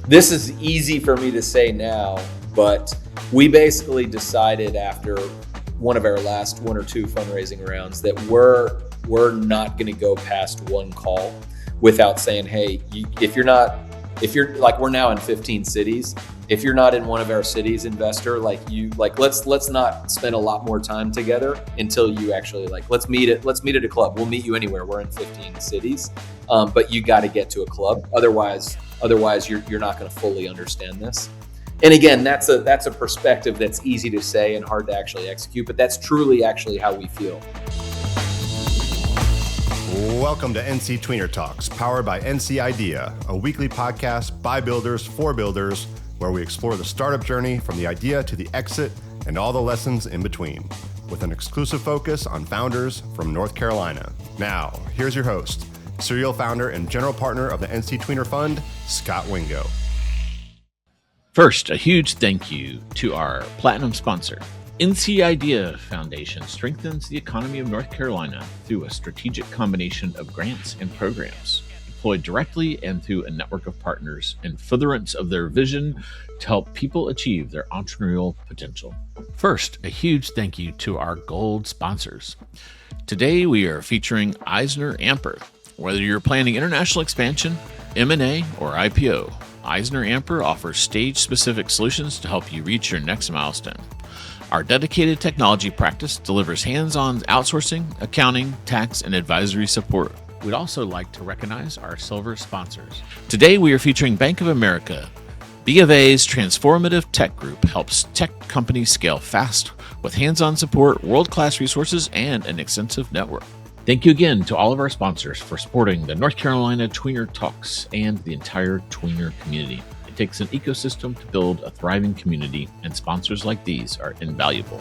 This is easy for me to say now, but we basically decided after one of our last one or two fundraising rounds that we're not going to go past one call without saying, hey, if you're like, we're now in 15 cities. If you're not in one of our cities, investor, let's not spend a lot more time together until you actually let's meet at a club. We'll meet you anywhere. We're in 15 cities, but you got to get to a club. Otherwise you're not going to fully understand this. And again, that's a perspective that's easy to say and hard to actually execute, but that's truly actually how we feel. Welcome to NC Tweener Talks, powered by NC Idea, a weekly podcast by builders for builders, where we explore the startup journey from the idea to the exit and all the lessons in between, with an exclusive focus on founders from North Carolina. Now, here's your host, serial founder and general partner of the NC Tweener Fund, Scott Wingo. First, a huge thank you to our platinum sponsor. NC Idea Foundation strengthens the economy of North Carolina through a strategic combination of grants and programs, deployed directly and through a network of partners in furtherance of their vision to help people achieve their entrepreneurial potential. First, a huge thank you to our gold sponsors. Today, we are featuring EisnerAmper. Whether you're planning international expansion, M&A, or IPO, EisnerAmper offers stage-specific solutions to help you reach your next milestone. Our dedicated technology practice delivers hands-on outsourcing, accounting, tax, and advisory support. We'd also like to recognize our silver sponsors. Today, we are featuring Bank of America. B of A's transformative tech group helps tech companies scale fast with hands-on support, world-class resources, and an extensive network. Thank you again to all of our sponsors for supporting the North Carolina Tweener Talks and the entire Tweener community. It takes an ecosystem to build a thriving community, and sponsors like these are invaluable.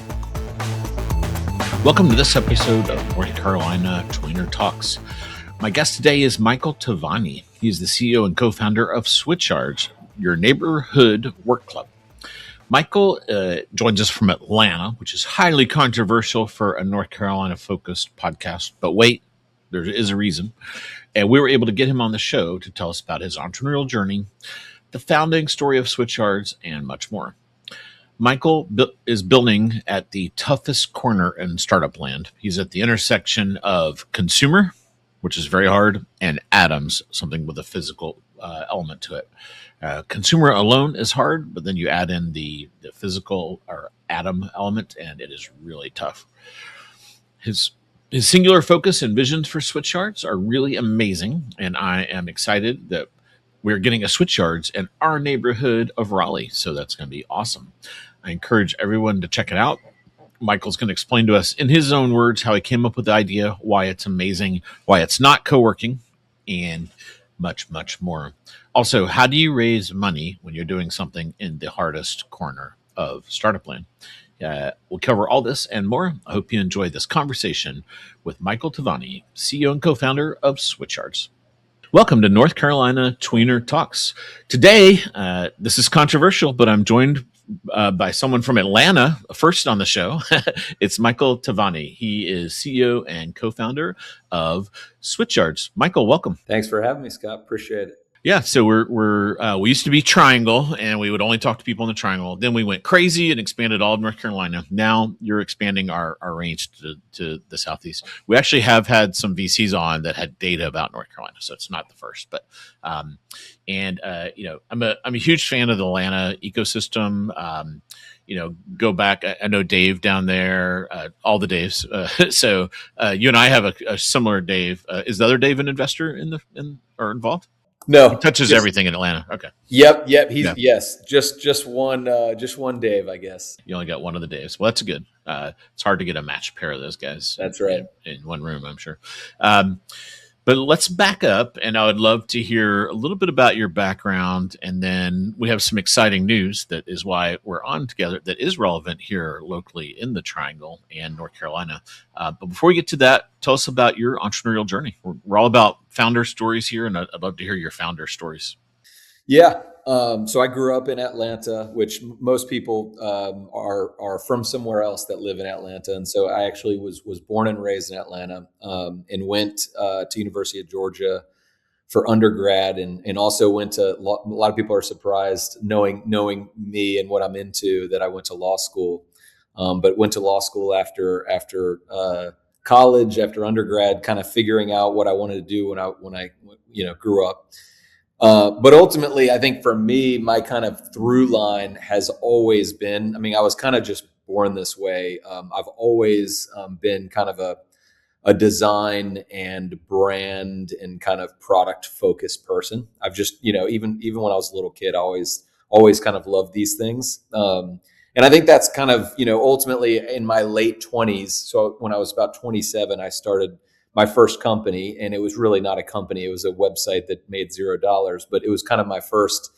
Welcome to this episode of North Carolina Tweener Talks. My guest today is Michael Tovani. He's the CEO and co-founder of Switchyards, your neighborhood work club. Michael joins us from Atlanta, which is highly controversial for a North Carolina-focused podcast. But wait, there is a reason. And we were able to get him on the show to tell us about his entrepreneurial journey, the founding story of Switchyards, and much more. Michael is building at the toughest corner in startup land. He's at the intersection of consumer, which is very hard, and atoms, something with a physical element to it. Consumer alone is hard, but then you add in the physical or atom element, and it is really tough. His singular focus and visions for Switchyards are really amazing, and I am excited that we're getting a Switchyards in our neighborhood of Raleigh, so that's going to be awesome. I encourage everyone to check it out. Michael's going to explain to us in his own words how he came up with the idea, why it's amazing, why it's not co-working, and much, much more. Also, how do you raise money when you're doing something in the hardest corner of startup land? We'll cover all this and more. I hope you enjoy this conversation with Michael Tovani, CEO and co-founder of Switchyards. Welcome to North Carolina Tweener Talks. Today, this is controversial, but I'm joined by someone from Atlanta, first on the show. It's Michael Tovani. He is CEO and co-founder of Switchyards. Michael, welcome. Thanks for having me, Scott. Appreciate it. Yeah, so we used to be Triangle, and we would only talk to people in the Triangle. Then we went crazy and expanded all of North Carolina. Now you're expanding our range to the Southeast. We actually have had some VCs on that had data about North Carolina, so it's not the first. But I'm a huge fan of the Atlanta ecosystem. Go back. I know Dave down there, all the Daves. So you and I have a similar Dave. Is the other Dave an investor or involved? No, he touches everything in Atlanta. Okay. Yep. Yes. Just one Dave, I guess. You only got one of the Daves. Well, that's good. It's hard to get a matched pair of those guys. That's right. In one room, I'm sure. But let's back up, and I would love to hear a little bit about your background, and then we have some exciting news that is why we're on together that is relevant here locally in the Triangle and North Carolina. But before we get to that, tell us about your entrepreneurial journey. We're all about founder stories here, and I'd love to hear your founder stories. Yeah. So I grew up in Atlanta, which most people are from somewhere else that live in Atlanta. And so I actually was born and raised in Atlanta, and went to University of Georgia undergrad, and also went to a lot of people are surprised knowing me and what I'm into, that I went to law school, but went to law school after college, after undergrad, kind of figuring out what I wanted to do when I grew up. But ultimately, I think for me, my kind of through line has always been, I mean, I was kind of just born this way. I've always been kind of a design and brand and kind of product focused person. I've just, even when I was a little kid, I always kind of loved these things. And I think that's kind of, ultimately in my late 20s. So when I was about 27, I started my first company, and it was really not a company. It was a website that made $0, but it was kind of my first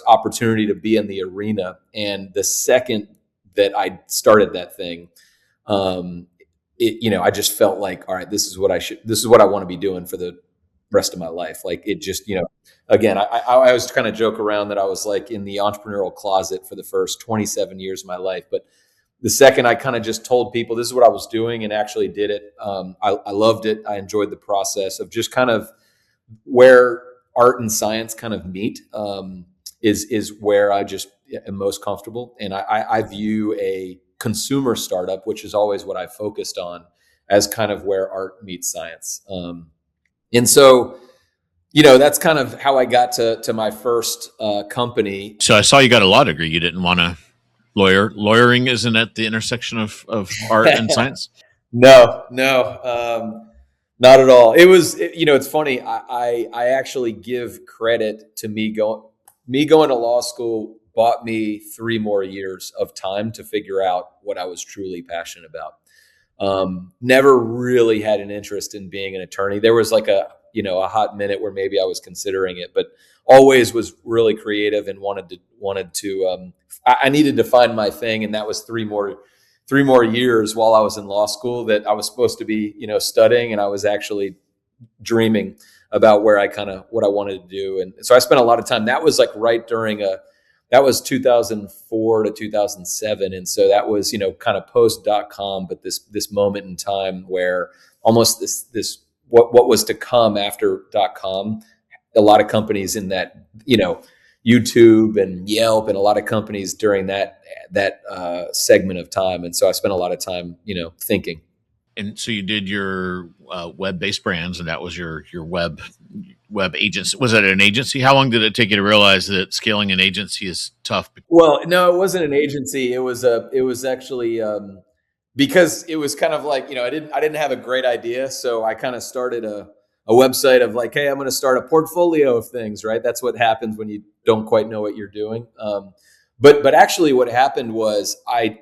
opportunity to be in the arena. And the second that I started that thing, I just felt like, all right, this is what I want to be doing for the rest of my life. Like it just, again, I always kind of joke around that I was like in the entrepreneurial closet for the first 27 years of my life. But the second I kind of just told people this is what I was doing and actually did it, I loved it. I enjoyed the process of just kind of where art and science kind of meet, is where I just am most comfortable. And I view a consumer startup, which is always what I focused on, as kind of where art meets science. And so, that's kind of how I got to my first company. So I saw you got a law degree. You didn't want to lawyering isn't at the intersection of art and science? No, not at all. It was, it's funny. I actually give credit to me going to law school bought me 3 more years of time to figure out what I was truly passionate about. Never really had an interest in being an attorney. There was like a hot minute where maybe I was considering it, but always was really creative and wanted to, I needed to find my thing. And that was 3 more years while I was in law school that I was supposed to be, studying, and I was actually dreaming about what I wanted to do. And so I spent a lot of time. That was like right during that was 2004 to 2007. And so that was, kind of post.com, but this moment in time where almost this what was to come after .com, a lot of companies in that, YouTube and Yelp and a lot of companies during that segment of time. And so I spent a lot of time, thinking. And so you did your web-based brands, and that was your web agency. Was it an agency? How long did it take you to realize that scaling an agency is tough? Well, no, it wasn't an agency. It was actually because it was kind of like, I didn't have a great idea, so I kind of started a website of like, hey, I'm going to start a portfolio of things, right? That's what happens when you don't quite know what you're doing. But actually, what happened was I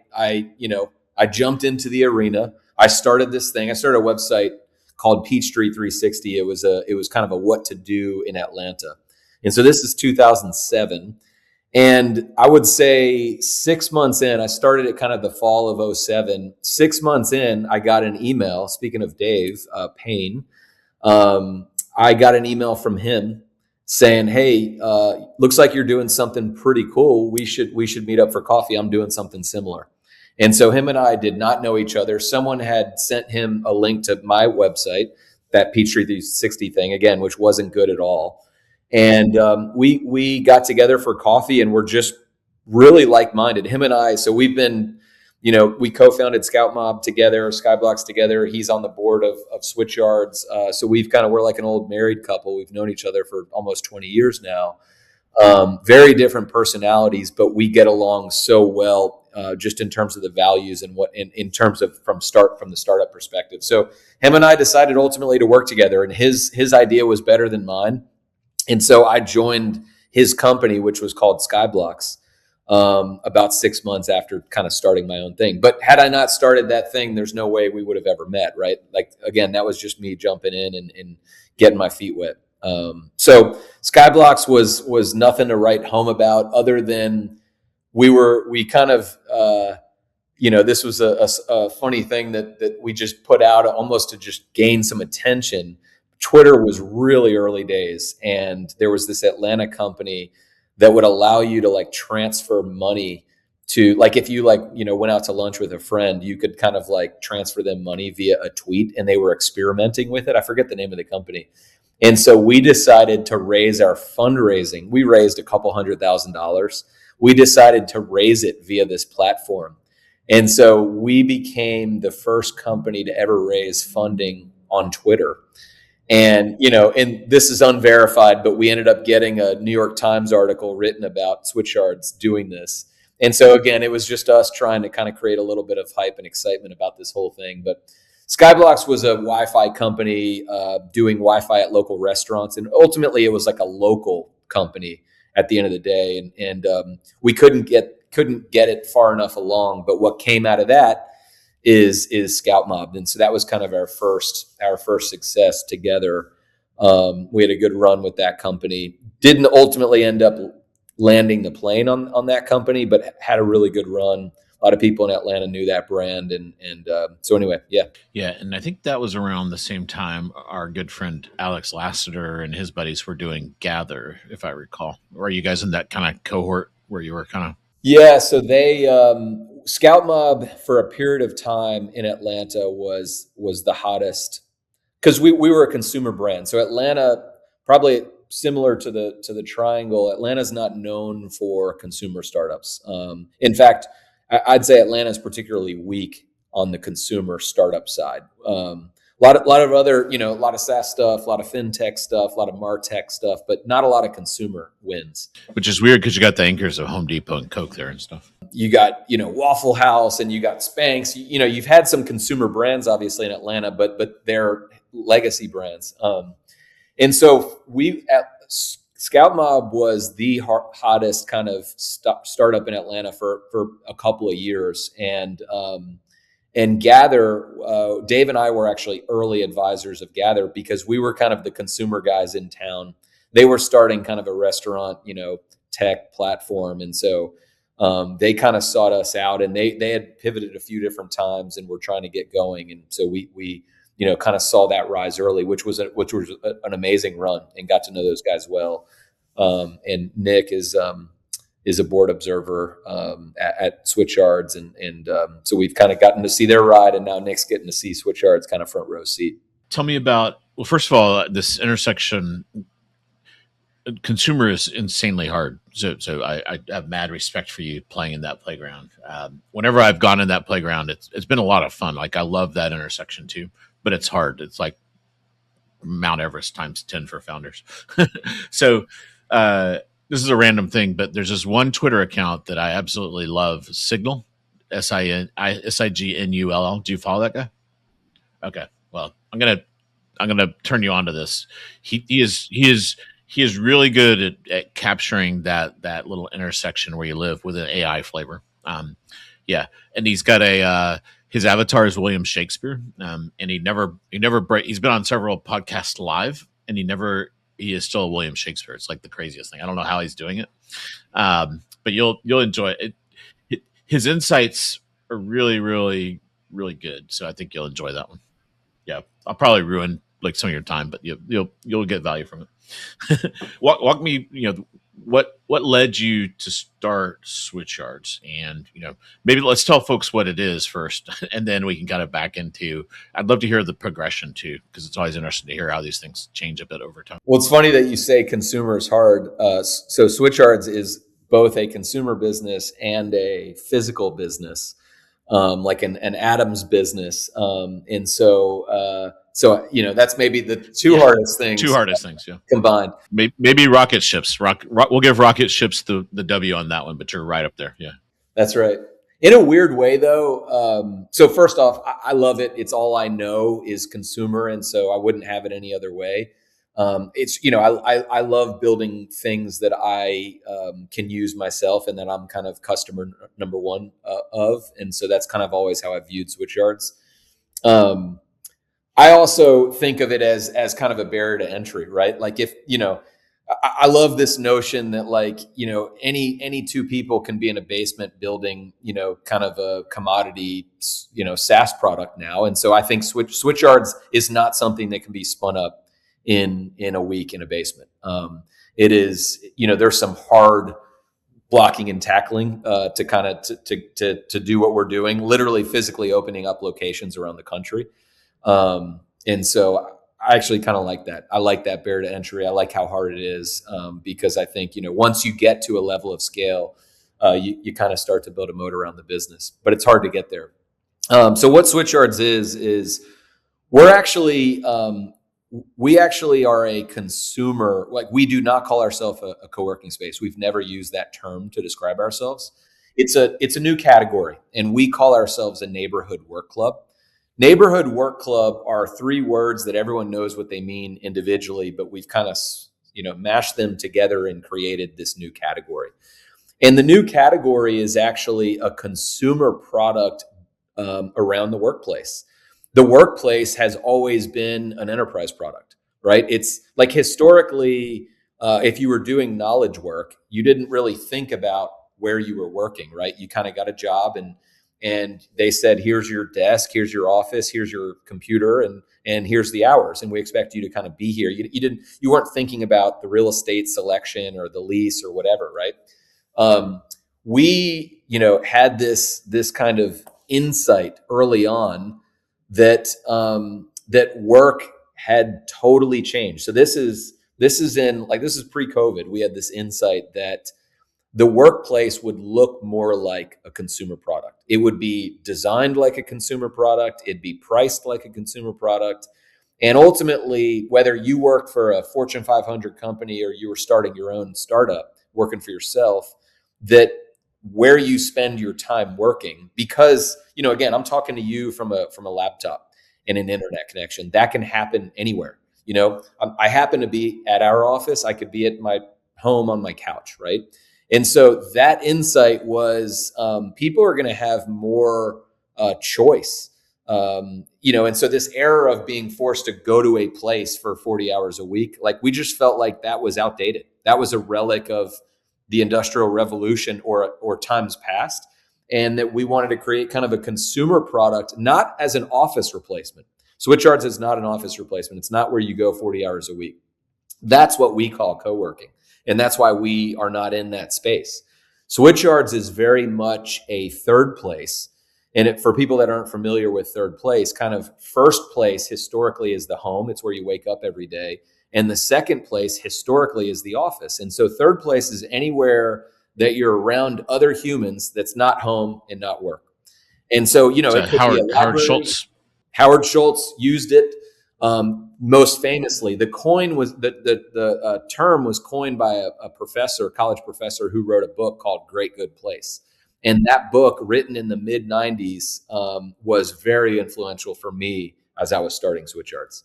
jumped into the arena. I started this thing. I started a website called Peachtree 360. It was kind of a what to do in Atlanta. And so this is 2007. And I would say 6 months in, I started at kind of the fall of 07. 6 months in, I got an email. Speaking of Dave Payne, I got an email from him saying, hey, looks like you're doing something pretty cool. We should meet up for coffee. I'm doing something similar. And so him and I did not know each other. Someone had sent him a link to my website, that Peachtree 360 thing, again, which wasn't good at all. And we got together for coffee, and we're just really like-minded. Him and I, so we've been, we co-founded Scoutmob together, Skyblocks together. He's on the board of Switchyards. So we're like an old married couple. We've known each other for almost 20 years now. Very different personalities, but we get along so well. Just in terms of the values and in terms of from the startup perspective. So him and I decided ultimately to work together, and his idea was better than mine. And so I joined his company, which was called Skyblocks, about 6 months after kind of starting my own thing. But had I not started that thing, there's no way we would have ever met, right? Like, again, that was just me jumping in and getting my feet wet. So Skyblocks was nothing to write home about, other than we kind of, this was a funny thing that we just put out almost to just gain some attention. Twitter was really early days, and there was this Atlanta company that would allow you to like transfer money to, like, if you went out to lunch with a friend, you could kind of like transfer them money via a tweet, and they were experimenting with it. I forget the name of the company. And so we decided to raise our fundraising. We raised a couple $100,000. We decided to raise it via this platform. And so we became the first company to ever raise funding on Twitter. And, and this is unverified, but we ended up getting a New York Times article written about Switchyards doing this. And so again, it was just us trying to kind of create a little bit of hype and excitement about this whole thing. But Skyblocks was a Wi-Fi company doing Wi-Fi at local restaurants. And ultimately it was like a local company at the end of the day. And we couldn't get it far enough along. But what came out of that is Scoutmob. And so that was kind of our first success together. We had a good run with that company. Didn't ultimately end up landing the plane on that company, but had a really good run. A lot of people in Atlanta knew that brand. And so anyway, yeah. Yeah. And I think that was around the same time our good friend Alex Lassiter and his buddies were doing Gather, if I recall. Or are you guys in that kind of cohort where you were kind of? Yeah, so they Scoutmob for a period of time in Atlanta was the hottest because we were a consumer brand. So Atlanta, probably similar to the Triangle, Atlanta's not known for consumer startups. In fact, I'd say Atlanta is particularly weak on the consumer startup side. A lot of other, a lot of SaaS stuff, a lot of fintech stuff, a lot of MarTech stuff, but not a lot of consumer wins. Which is weird because you got the anchors of Home Depot and Coke there and stuff. You got, Waffle House and you got Spanx. You've had some consumer brands obviously in Atlanta, but they're legacy brands. And so Scoutmob was the hottest kind of startup in Atlanta for a couple of years. And Gather, Dave and I were actually early advisors of Gather because we were kind of the consumer guys in town. They were starting kind of a restaurant, tech platform. And so they kind of sought us out and they had pivoted a few different times and were trying to get going. And so we kind of saw that rise early, which was an amazing run and got to know those guys well. And Nick is a board observer at Switchyards, and so we've kind of gotten to see their ride, and now Nick's getting to see Switchyards kind of front row seat. Tell me about, well, first of all, this intersection. Consumer is insanely hard, so I have mad respect for you playing in that playground. Whenever I've gone in that playground, it's been a lot of fun. Like I love that intersection too, but it's hard. It's like Mount Everest times 10 for founders. So. This is a random thing, but there's this one Twitter account that I absolutely love, Signal, Signull. Do you follow that guy? Okay. Well, I'm gonna turn you on to this. He is really good at capturing that little intersection where you live with an AI flavor. Yeah, and he's got his avatar is William Shakespeare, and he's been on several podcasts live, and he is still William Shakespeare. It's like the craziest thing. I don't know how he's doing it, but you'll enjoy it. His insights are really, really, really good. So I think you'll enjoy that one. Yeah, I'll probably ruin like some of your time, but you'll get value from it. Walk me. What led you to start Switchyards, and maybe let's tell folks what it is first, and then we can kind of back into. I'd love to hear the progression too, because it's always interesting to hear how these things change a bit over time. Well, it's funny that you say consumer is hard. So Switchyards is both a consumer business and a physical business, like an Adams business, and so. So, that's maybe the two hardest things. Yeah. Combined. Maybe rocket ships. We'll give rocket ships the W on that one, but you're right up there. Yeah. That's right. In a weird way, though. So first off, I love it. It's all I know is consumer. And so I wouldn't have it any other way. It's, I love building things that I can use myself and that I'm kind of customer number one of. And so that's kind of always how I viewed Switchyards. I also think of it as kind of a barrier to entry, right? Like if, I love this notion that like, any two people can be in a basement building, kind of a commodity, SaaS product now. And so I think Switchyards is not something that can be spun up in a week in a basement. It is, there's some hard blocking and tackling to kind of to do what we're doing, literally physically opening up locations around the country. And so I actually kind of like that. I like that barrier to entry. I like how hard it is, because I think, once you get to a level of scale, you kind of start to build a moat around the business, but it's hard to get there. So what Switchyards is we're actually, we actually are a consumer. Like, we do not call ourselves a co-working space. We've never used that term to describe ourselves. It's a new category, and we call ourselves a neighborhood work club. Neighborhood work club are three words that everyone knows what they mean individually, but we've kind of, mashed them together and created this new category. And the new category is actually a consumer product around the workplace. The workplace has always been an enterprise product, right? It's like, historically, if you were doing knowledge work, you didn't really think about where you were working, right? You kind of got a job, and they said, here's your desk, here's your office, here's your computer, and here's the hours, and we expect you to kind of be here. You weren't thinking about the real estate selection or the lease or whatever, right? We, had this kind of insight early on that work had totally changed. So this is pre-COVID. We had this insight that the workplace would look more like a consumer product. It would be designed like a consumer product. It'd be priced like a consumer product. And ultimately, whether you work for a Fortune 500 company or you were starting your own startup, working for yourself, that where you spend your time working, because, again, I'm talking to you from a laptop and an internet connection. That can happen anywhere. I happen to be at our office. I could be at my home on my couch, right? And so that insight was, people are going to have more choice, and so this era of being forced to go to a place for 40 hours a week, like, we just felt like that was outdated. That was a relic of the Industrial Revolution or times past, and that we wanted to create kind of a consumer product, not as an office replacement. Switchyards is not an office replacement. It's not where you go 40 hours a week. That's what we call co-working. And that's why we are not in that space. Switchyards is very much a third place. And for people that aren't familiar with third place, kind of first place historically is the home. It's where you wake up every day. And the second place historically is the office. And so third place is anywhere that you're around other humans that's not home and not work. And so, it could be a Howard Schultz. Howard Schultz used it. Most famously, the term was coined by a college professor who wrote a book called Great Good Place. And that book, written in the mid 90s, was very influential for me as I was starting Switchyards.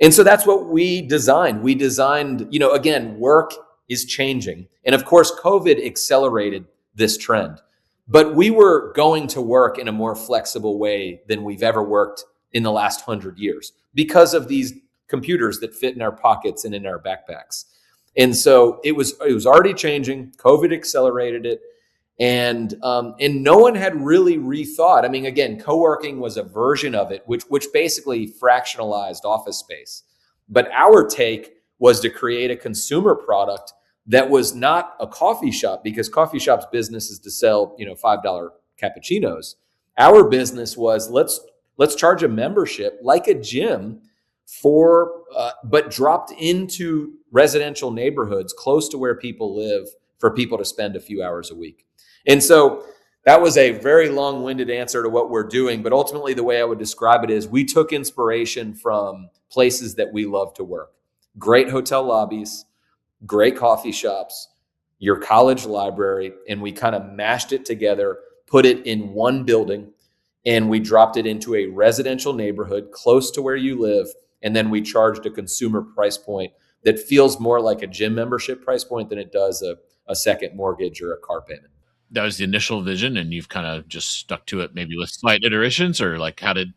And so that's what we designed. We designed, again, work is changing. And of course, COVID accelerated this trend, but we were going to work in a more flexible way than we've ever worked in the last 100 years because of these computers that fit in our pockets and in our backpacks. And so it was already changing. COVID accelerated it. And no one had really rethought. I mean, again, co-working was a version of it, which basically fractionalized office space. But our take was to create a consumer product that was not a coffee shop, because coffee shop's business is to sell, $5 cappuccinos. Our business was let's charge a membership like a gym but dropped into residential neighborhoods close to where people live for people to spend a few hours a week. And so that was a very long-winded answer to what we're doing. But ultimately, the way I would describe it is we took inspiration from places that we love to work. Great hotel lobbies, great coffee shops, your college library, and we kind of mashed it together, put it in one building, and we dropped it into a residential neighborhood close to where you live. And then we charged a consumer price point that feels more like a gym membership price point than it does a second mortgage or a car payment. That was the initial vision, and you've kind of just stuck to it, maybe with slight iterations, or like how did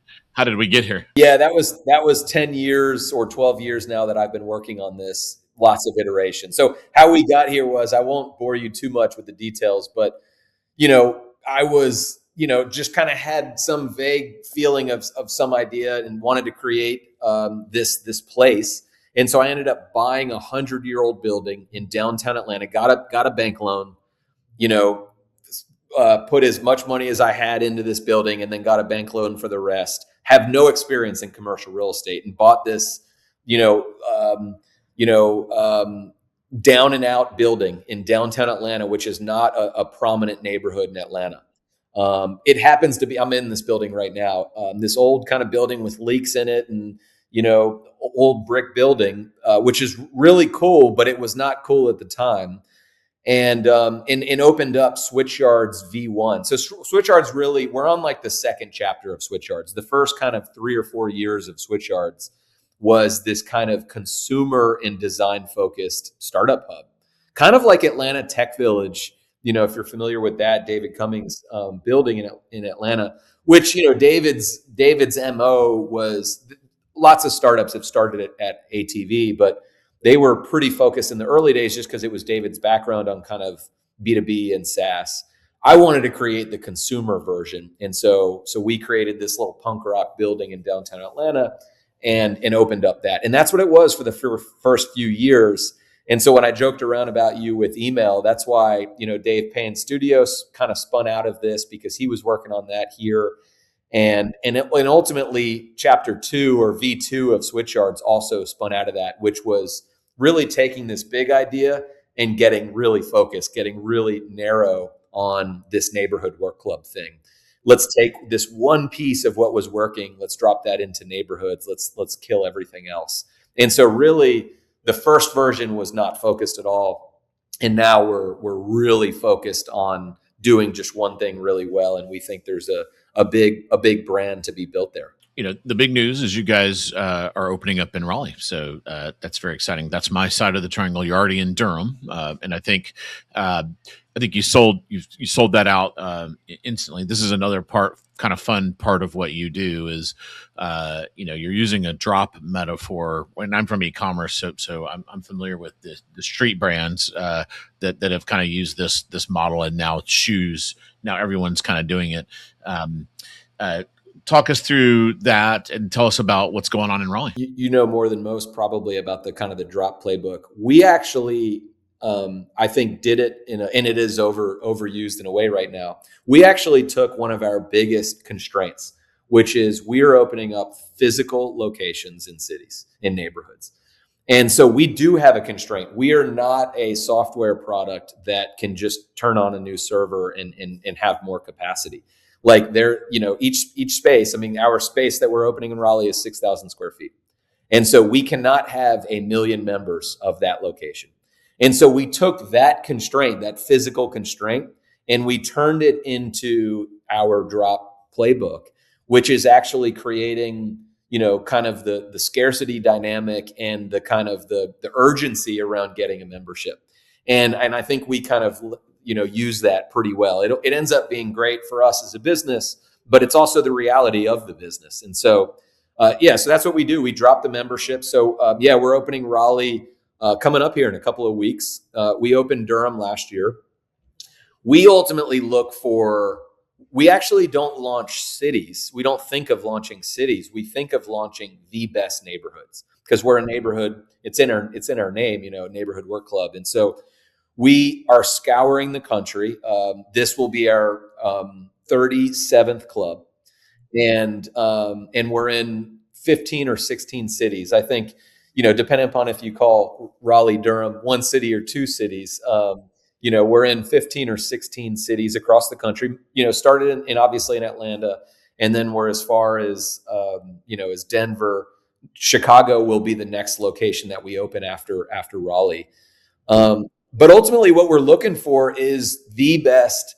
we get here? Yeah, that was 10 years or 12 years now that I've been working on this. Lots of iteration. So how we got here was, I won't bore you too much with the details, but I was just kind of had some vague feeling of some idea and wanted to create this place. And so I ended up buying a 100-year-old building in downtown Atlanta. Got a bank loan. Put as much money as I had into this building, and then got a bank loan for the rest. Have no experience in commercial real estate, and bought this you know, down and out building in downtown Atlanta, which is not a prominent neighborhood in Atlanta. It happens to be, I'm in this building right now, this old kind of building with leaks in it and, old brick building, which is really cool, but it was not cool at the time. And opened up Switchyards V1. So Switchyards really, we're on like the second chapter of Switchyards. The first kind of 3 or 4 years of Switchyards was this kind of consumer and design focused startup hub, kind of like Atlanta Tech Village. If you're familiar with that, David Cummings building in Atlanta, which, David's MO was lots of startups have started at ATV, but they were pretty focused in the early days just because it was David's background on kind of B2B and SaaS. I wanted to create the consumer version. And so we created this little punk rock building in downtown Atlanta and opened up that. And that's what it was for the first few years. And so when I joked around about you with email, that's why, Dave Payne Studios kind of spun out of this because he was working on that here. And ultimately chapter 2 or V2 of Switchyards also spun out of that, which was really taking this big idea and getting really focused, getting really narrow on this neighborhood work club thing. Let's take this one piece of what was working. Let's drop that into neighborhoods. Let's kill everything else. And so really the first version was not focused at all. And now we're really focused on doing just one thing really well. And we think there's a big brand to be built there. The big news is you guys are opening up in Raleigh. So that's very exciting. That's my side of the triangle. You're already in Durham. And I think you sold that out instantly. This is another kind of fun part of what you do is, you're using a drop metaphor. When I'm from e-commerce, so I'm familiar with the street brands that have kind of used this model, and now shoes. Now everyone's kind of doing it. Talk us through that and tell us about what's going on in Raleigh. You know more than most probably about the kind of the drop playbook. We actually, I think, did it and it is overused in a way right now. We actually took one of our biggest constraints, which is we are opening up physical locations in cities, in neighborhoods. And so we do have a constraint. We are not a software product that can just turn on a new server and have more capacity. Like each space, our space that we're opening in Raleigh is 6,000 square feet. And so we cannot have 1 million members of that location. And so we took that constraint, that physical constraint, and we turned it into our drop playbook, which is actually creating, kind of the scarcity dynamic and the kind of the urgency around getting a membership. And I think we kind of, use that pretty well. It ends up being great for us as a business, but it's also the reality of the business. And so, so that's what we do. We drop the membership. So, we're opening Raleigh coming up here in a couple of weeks. We opened Durham last year. We ultimately we actually don't launch cities. We don't think of launching cities. We think of launching the best neighborhoods because we're a neighborhood. It's in our name, neighborhood work club. And so we are scouring the country. This will be our 37th club, and we're in 15 or 16 cities. I think, depending upon if you call Raleigh Durham one city or two cities, we're in 15 or 16 cities across the country. Started in obviously in Atlanta, and then we're as far as as Denver. Chicago will be the next location that we open after Raleigh. But ultimately, what we're looking for is the best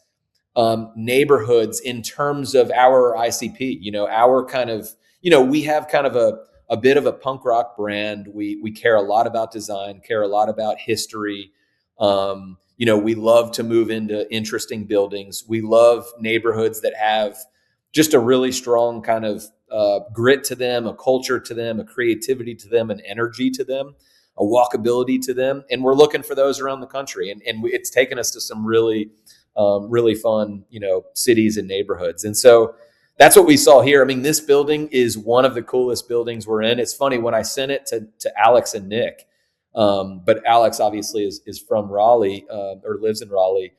neighborhoods in terms of our ICP. Our kind of, we have kind of a bit of a punk rock brand. We care a lot about design, care a lot about history. We love to move into interesting buildings. We love neighborhoods that have just a really strong kind of grit to them, a culture to them, a creativity to them, an energy to them, a walkability to them. And we're looking for those around the country. And it's taken us to some really, really fun, cities and neighborhoods. And so that's what we saw here. This building is one of the coolest buildings we're in. It's funny when I sent it to Alex and Nick, but Alex obviously is from Raleigh or lives in Raleigh.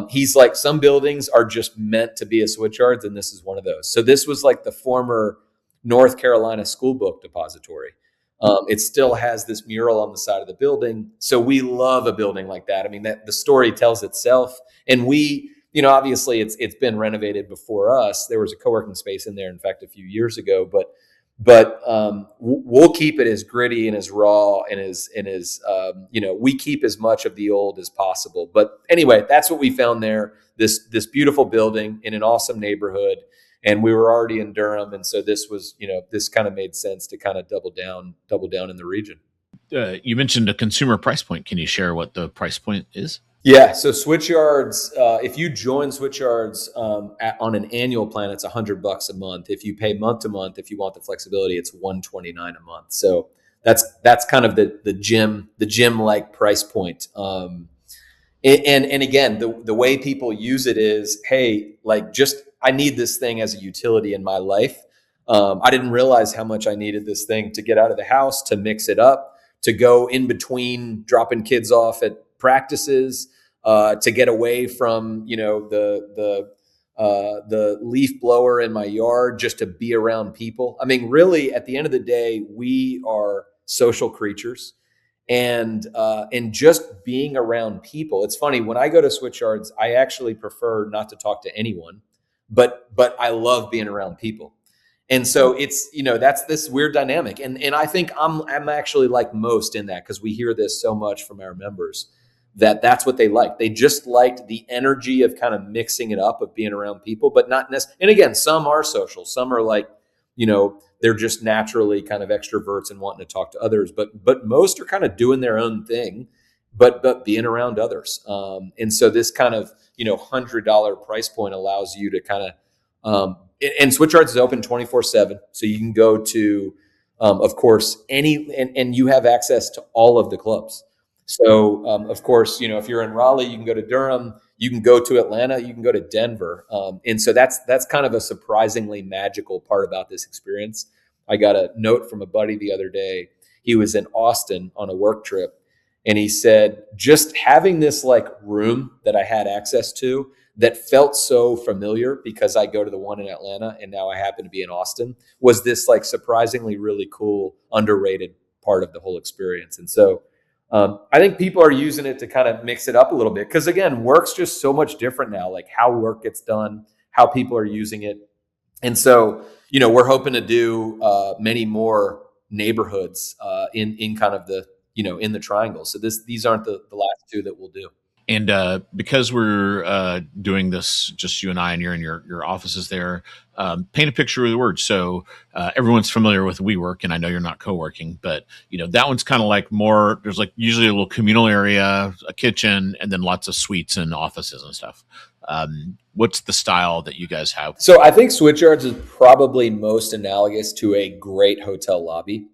He's like, some buildings are just meant to be a Switchyards, and this is one of those. So this was like the former North Carolina school book depository. It still has this mural on the side of the building. So we love a building like that. I mean, that the story tells itself. And we, obviously it's been renovated before us. There was a co-working space in there, in fact, a few years ago, but we'll keep it as gritty and as raw and as we keep as much of the old as possible. But anyway, that's what we found there. This beautiful building in an awesome neighborhood. And we were already in Durham. And so this was, this kind of made sense to kind of double down in the region. You mentioned a consumer price point. Can you share what the price point is? Yeah. So Switchyards, if you join Switchyards on an annual plan, it's $100 a month. If you pay month to month, if you want the flexibility, it's $129 a month. So that's kind of the gym like price point. And again, the way people use it is, hey, like I need this thing as a utility in my life. I didn't realize how much I needed this thing to get out of the house, to mix it up, to go in between dropping kids off at practices, to get away from, the leaf blower in my yard, just to be around people. I mean, really, at the end of the day, we are social creatures. And just being around people. It's funny, when I go to Switchyards, I actually prefer not to talk to anyone, but I love being around people. And so it's, that's this weird dynamic. And I think I'm actually like most in that, because we hear this so much from our members, that's what they like. They just liked the energy of kind of mixing it up, of being around people, but not necessarily. And again, some are social, some are like, they're just naturally kind of extroverts and wanting to talk to others, but most are kind of doing their own thing, but being around others. And so this kind of, $100 price point allows you to kind of, and Switchyards is open 24/7. So you can go to, of course, and you have access to all of the clubs. So, of course, if you're in Raleigh, you can go to Durham, you can go to Atlanta, you can go to Denver. And so that's kind of a surprisingly magical part about this experience. I got a note from a buddy the other day. He was in Austin on a work trip, and he said, just having this like room that I had access to that felt so familiar, because I go to the one in Atlanta and now I happen to be in Austin, was this like surprisingly really cool, underrated part of the whole experience. And so I think people are using it to kind of mix it up a little bit, because again, work's just so much different now, like how work gets done, how people are using it. And so, we're hoping to do many more neighborhoods in kind of the, in the triangle. So these aren't the last two that we'll do. And because we're doing this, just you and I, and you're in your offices there, paint a picture with the words. So everyone's familiar with WeWork, and I know you're not co-working, but that one's kind of like more. There's like usually a little communal area, a kitchen, and then lots of suites and offices and stuff. What's the style that you guys have? So I think Switchyards is probably most analogous to a great hotel lobby.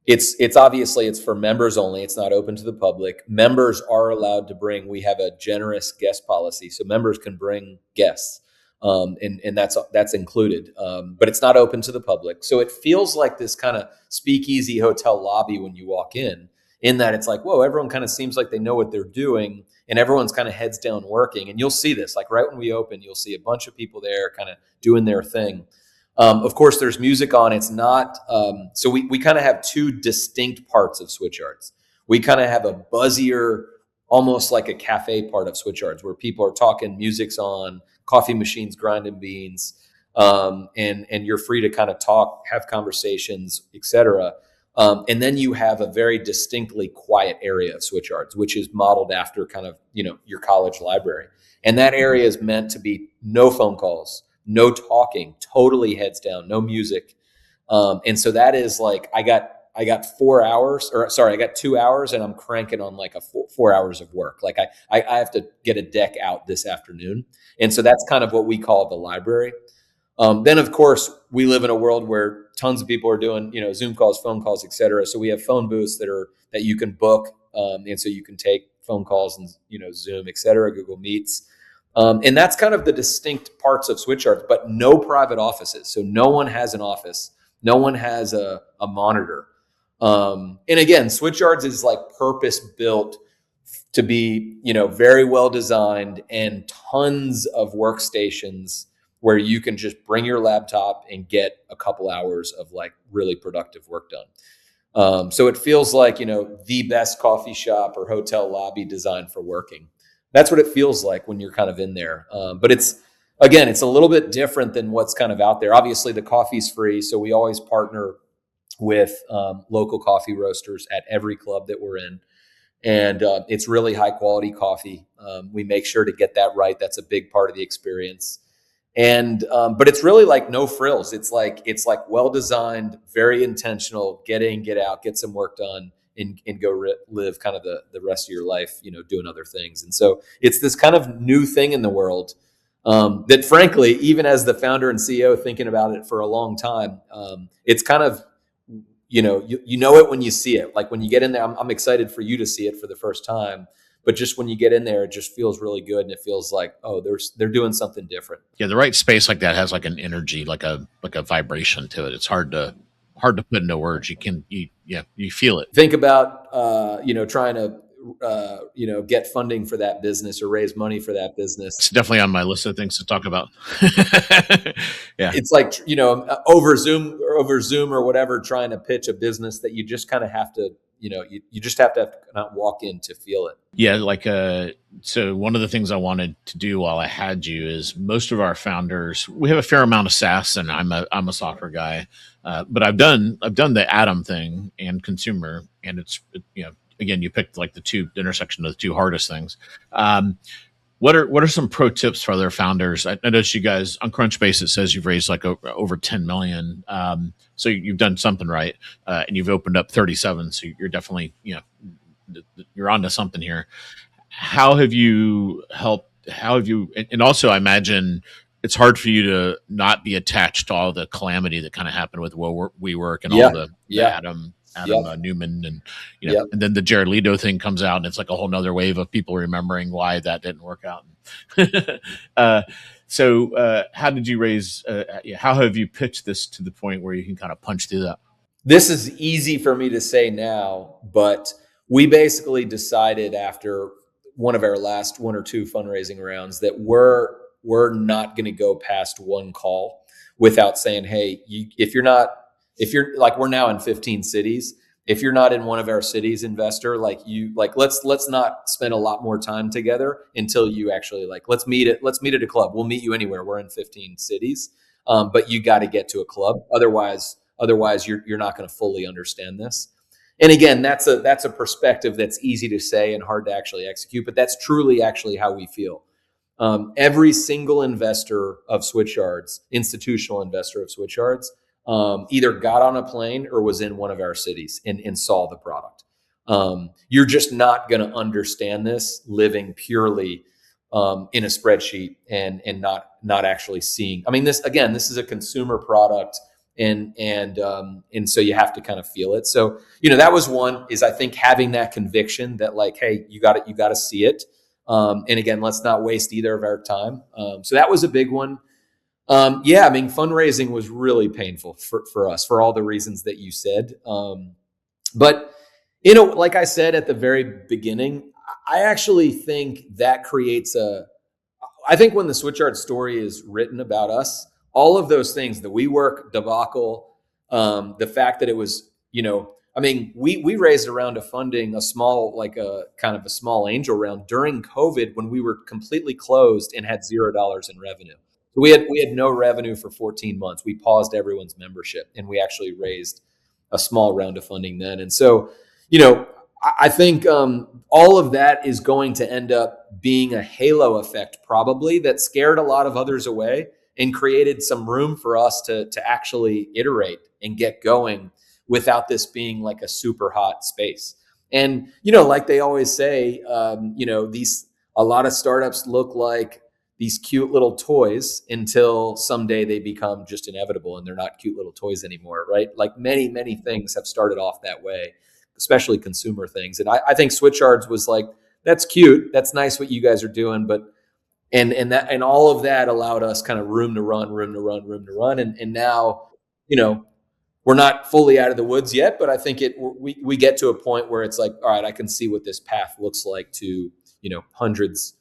It's obviously it's for members only. It's not open to the public. Members are allowed to bring. We have a generous guest policy, so members can bring guests, and that's included. But it's not open to the public, so it feels like this kind of speakeasy hotel lobby when you walk in that it's like, whoa, everyone kind of seems like they know what they're doing, and everyone's kind of heads down working. And you'll see this, like right when we open, you'll see a bunch of people there kind of doing their thing. Of course, there's music on. It's not, so we kind of have two distinct parts of Switchyards. We kind of have a buzzier, almost like a cafe part of Switchyards, where people are talking, music's on, coffee machines grinding beans, and you're free to kind of talk, have conversations, etc. And then you have a very distinctly quiet area of Switchyards, which is modeled after kind of, your college library. And that area is meant to be no phone calls, no talking, totally heads down, no music. And so that is like, I got 4 hours, I got 2 hours, and I'm cranking on like 4 hours of work. Like I have to get a deck out this afternoon. And so that's kind of what we call the library. Then of course we live in a world where tons of people are doing, Zoom calls, phone calls, et cetera. So we have phone booths that you can book. And so you can take phone calls and, Zoom, et cetera, Google Meets. And that's kind of the distinct parts of Switchyards, but no private offices. So no one has an office. No one has a monitor. And again, Switchyards is like purpose built to be, very well designed, and tons of workstations where you can just bring your laptop and get a couple hours of like really productive work done. So it feels like, the best coffee shop or hotel lobby designed for working. That's what it feels like when you're kind of in there. But it's a little bit different than what's kind of out there. Obviously the coffee's free. So we always partner with local coffee roasters at every club that we're in. And it's really high quality coffee. We make sure to get that right. That's a big part of the experience. And but it's really like no frills. It's like well designed, very intentional. Get in, get out, get some work done, and go live kind of the rest of your life, doing other things. And so it's this kind of new thing in the world that, frankly, even as the founder and CEO thinking about it for a long time, it's kind of you know it when you see it. Like when you get in there, I'm excited for you to see it for the first time. But just when you get in there, it just feels really good, and it feels like, oh, they're doing something different. Yeah, the right space like that has like an energy, like a vibration to it. It's hard to put into words. You feel it. Think about trying to get funding for that business or raise money for that business. It's definitely on my list of things to talk about. Yeah, it's like over Zoom or whatever, trying to pitch a business that you just kind of have to. You just have to not walk in to feel it. Yeah, so one of the things I wanted to do while I had you is most of our founders, we have a fair amount of SaaS, and I'm a software guy, but I've done the Atom thing and consumer, and it's again, you picked like the intersection of the two hardest things. What are some pro tips for other founders? I noticed you guys on Crunchbase, it says you've raised like over 10 million. So you've done something right, and you've opened up 37. So you're definitely, you're onto something here. How have you helped? And also I imagine it's hard for you to not be attached to all the calamity that kind of happened with WeWork and all the Adam Newman and and then the Jared Leto thing comes out, and it's like a whole nother wave of people remembering why that didn't work out. So how did you raise? How have you pitched this to the point where you can kind of punch through that? This is easy for me to say now, but we basically decided after one of our last one or two fundraising rounds that we're not going to go past one call without saying, hey, if you're like, we're now in 15 cities. If you're not in one of our cities, investor, let's not spend a lot more time together until you actually let's meet at a club. We'll meet you anywhere. We're in 15 cities. But you got to get to a club. Otherwise you're not going to fully understand this. And again, that's a perspective that's easy to say and hard to actually execute, but that's truly actually how we feel. Every single investor of Switchyards, institutional investor of Switchyards, either got on a plane or was in one of our cities and saw the product. You're just not going to understand this living purely in a spreadsheet and not actually seeing. I mean, this is a consumer product, and so you have to kind of feel it. So that was one, is I think having that conviction that hey, you got to see it. And again, let's not waste either of our time. So that was a big one. I mean, fundraising was really painful for us for all the reasons that you said. But, like I said at the very beginning, I actually think that creates I think when the Switchyard story is written about us, all of those things, the WeWork debacle, the fact that it was, I mean, we raised a round of funding, a small angel round during COVID when we were completely closed and had $0 in revenue. We had no revenue for 14 months. We paused everyone's membership, and we actually raised a small round of funding then. And so, I think all of that is going to end up being a halo effect, probably, that scared a lot of others away and created some room for us to actually iterate and get going without this being like a super hot space. And, like they always say, a lot of startups look like these cute little toys until someday they become just inevitable and they're not cute little toys anymore, right? Like many, many things have started off that way, especially consumer things. And I think Switchyards was like, that's cute. That's nice what you guys are doing. But, and all of that allowed us kind of room to run. And now, we're not fully out of the woods yet, but I think we get to a point where it's like, all right, I can see what this path looks like to, hundreds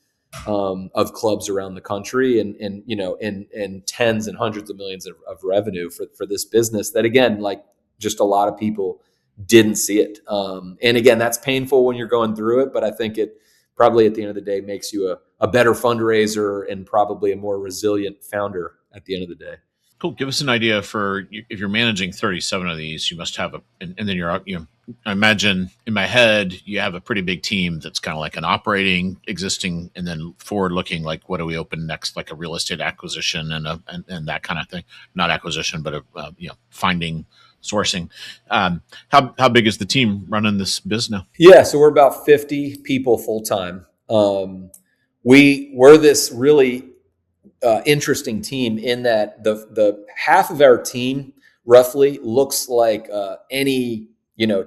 of clubs around the country, and tens and hundreds of millions of revenue for this business that, again, like, just a lot of people didn't see it. And again, that's painful when you're going through it, but I think it probably at the end of the day makes you a better fundraiser and probably a more resilient founder at the end of the day. Cool. Give us an idea for if you're managing 37 of these, you must have and then you're, I imagine in my head, you have a pretty big team that's kind of like an operating, existing, and then forward looking, like what do we open next, like a real estate acquisition and that kind of thing. Not acquisition, but finding, sourcing. How big is the team running this business now? Yeah, so we're about 50 people full time. We're this really interesting team in that the half of our team roughly looks like any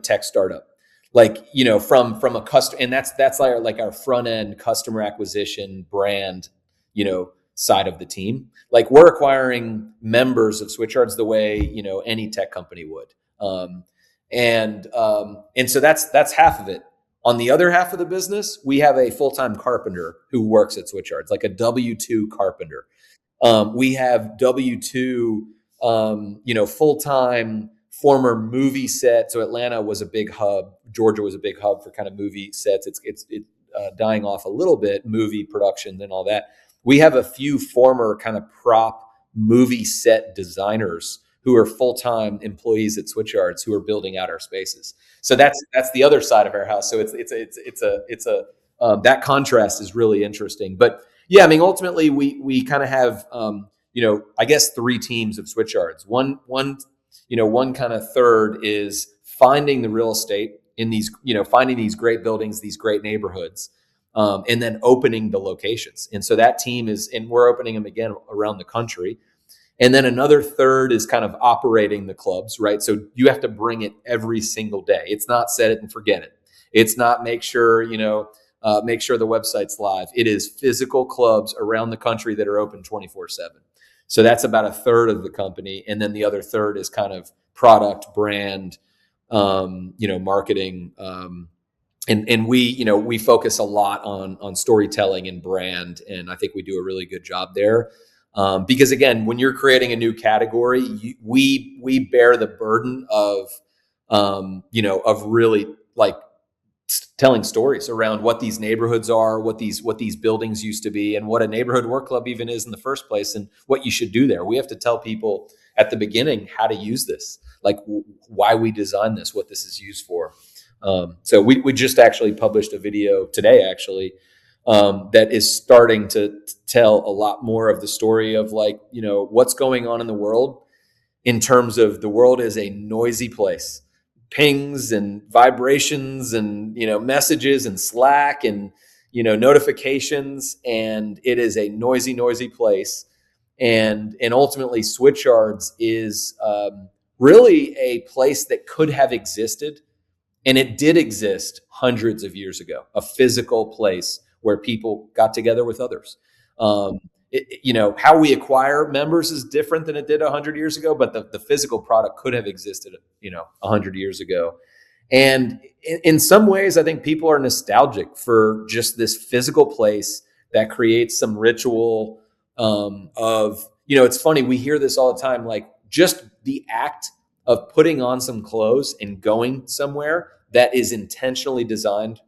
tech startup, like from a customer, and that's like our front end customer acquisition brand side of the team. Like, we're acquiring members of Switchyards the way any tech company would, and so that's half of it. On the other half of the business, we have a full-time carpenter who works at Switchyards, like a W-2 carpenter. We have W-2, full-time former movie set. So Atlanta was a big hub. Georgia was a big hub for kind of movie sets. It's dying off a little bit, movie production and all that. We have a few former kind of prop movie set designers who are full-time employees at Switchyards who are building out our spaces. So that's the other side of our house. So that contrast is really interesting. But yeah, I mean, ultimately we kind of have I guess 3 teams of Switchyards. One kind of third is finding the real estate in these, finding these great buildings, these great neighborhoods, and then opening the locations. And so that team and we're opening them again around the country. And then another third is kind of operating the clubs, right? So you have to bring it every single day. It's not set it and forget it. It's not make sure the website's live. It is physical clubs around the country that are open 24/7. So that's about a third of the company. And then the other third is kind of product, brand, marketing. And we focus a lot on storytelling and brand. And I think we do a really good job there. Because again, when you're creating a new category, we bear the burden of really like telling stories around what these neighborhoods are, what these buildings used to be, and what a neighborhood work club even is in the first place, and what you should do there. We have to tell people at the beginning how to use this, like why we designed this, what this is used for. So we just actually published a video today, actually, that is starting to tell a lot more of the story of what's going on in the world in terms of the world is a noisy place. Pings and vibrations and messages and Slack and notifications, and it is a noisy place. And ultimately, Switchyards is really a place that could have existed, and it did exist hundreds of years ago. A physical place where people got together with others. How we acquire members is different than it did 100 years ago, but the physical product could have existed 100 years ago. And in some ways, I think people are nostalgic for just this physical place that creates some ritual of it's funny, we hear this all the time, like just the act of putting on some clothes and going somewhere that is intentionally designed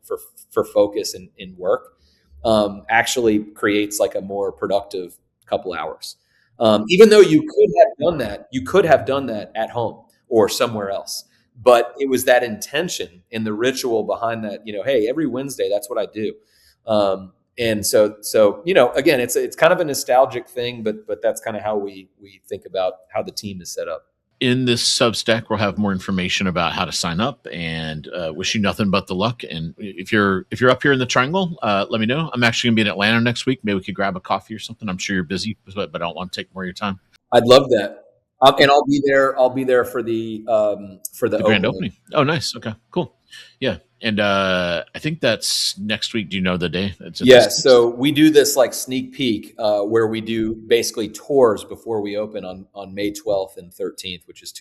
for focus and work actually creates like a more productive couple hours. Even though you could have done that at home or somewhere else, but it was that intention and the ritual behind that, hey, every Wednesday, that's what I do. And so, again, it's kind of a nostalgic thing, but that's kind of how we think about how the team is set up. In this Substack, we'll have more information about how to sign up, and wish you nothing but the luck. And if you're up here in the Triangle, let me know. I'm actually gonna be in Atlanta next week. Maybe we could grab a coffee or something. I'm sure you're busy, but I don't want to take more of your time. I'd love that. And I'll be there. I'll be there for the grand opening. Oh, nice. Okay, cool. Yeah. And I think that's next week. Do you know the day? So we do this like sneak peek where we do basically tours before we open on May 12th and 13th, which is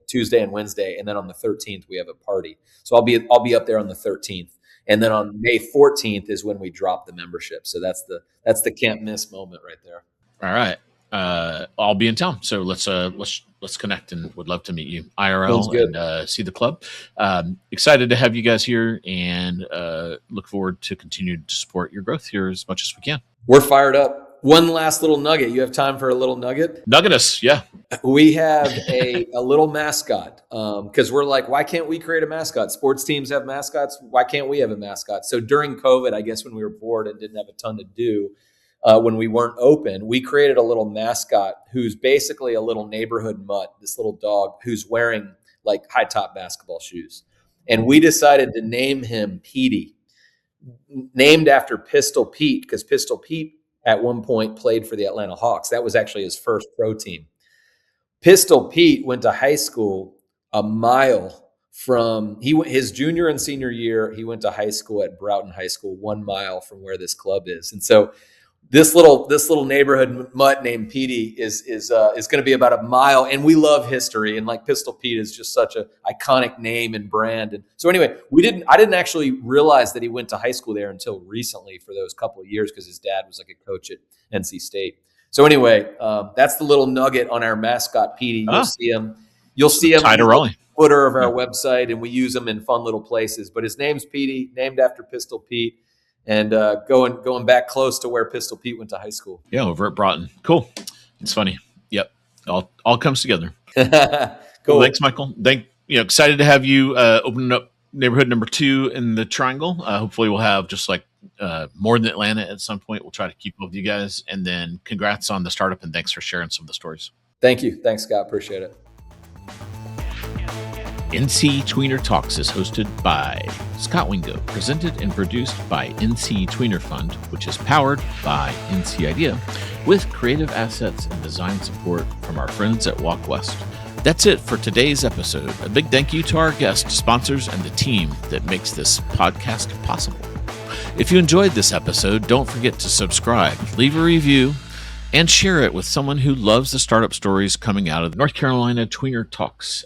Tuesday and Wednesday. And then on the 13th, we have a party. So I'll be up there on the 13th. And then on May 14th is when we drop the membership. So that's the can't miss moment right there. All right. I'll be in town, so let's connect, and would love to meet you IRL and see the club. Excited to have you guys here, and look forward to continuing to support your growth here as much as we can. We're fired up. One last little nugget. You have time for a little nugget? Nugget us, yeah. We have a little mascot because we're like, why can't we create a mascot? Sports teams have mascots. Why can't we have a mascot? So during COVID, I guess when we were bored and didn't have a ton to do, when we weren't open, we created a little mascot who's basically a little neighborhood mutt, this little dog who's wearing like high top basketball shoes. And we decided to name him Petey, named after Pistol Pete, because Pistol Pete at one point played for the Atlanta Hawks. That was actually his first pro team. Pistol Pete went to high school a mile from his junior and senior year. He went to high school at Broughton High School, 1 mile from where this club is. And so this little neighborhood mutt named Petey is going to be about a mile, and we love history, and like Pistol Pete is just such an iconic name and brand. And so anyway, I didn't actually realize that he went to high school there until recently for those couple of years, because his dad was like a coach at NC State. So anyway, that's the little nugget on our mascot Petey. You'll see him in the footer of our website, and we use him in fun little places. But his name's Petey, named after Pistol Pete. And going back close to where Pistol Pete went to high school. Yeah, over at Broughton. Cool. It's funny. Yep. All comes together. Cool. Thanks, Michael. Excited to have you opening up neighborhood number 2 in the Triangle. Hopefully we'll have just like more than Atlanta at some point. We'll try to keep up with you guys. And then congrats on the startup, and thanks for sharing some of the stories. Thank you. Thanks, Scott. Appreciate it. NC Tweener Talks is hosted by Scott Wingo, presented and produced by NC Tweener Fund, which is powered by NC Idea, with creative assets and design support from our friends at Walk West. That's it for today's episode. A big thank you to our guests, sponsors, and the team that makes this podcast possible. If you enjoyed this episode, don't forget to subscribe, leave a review, and share it with someone who loves the startup stories coming out of the North Carolina Tweener Talks.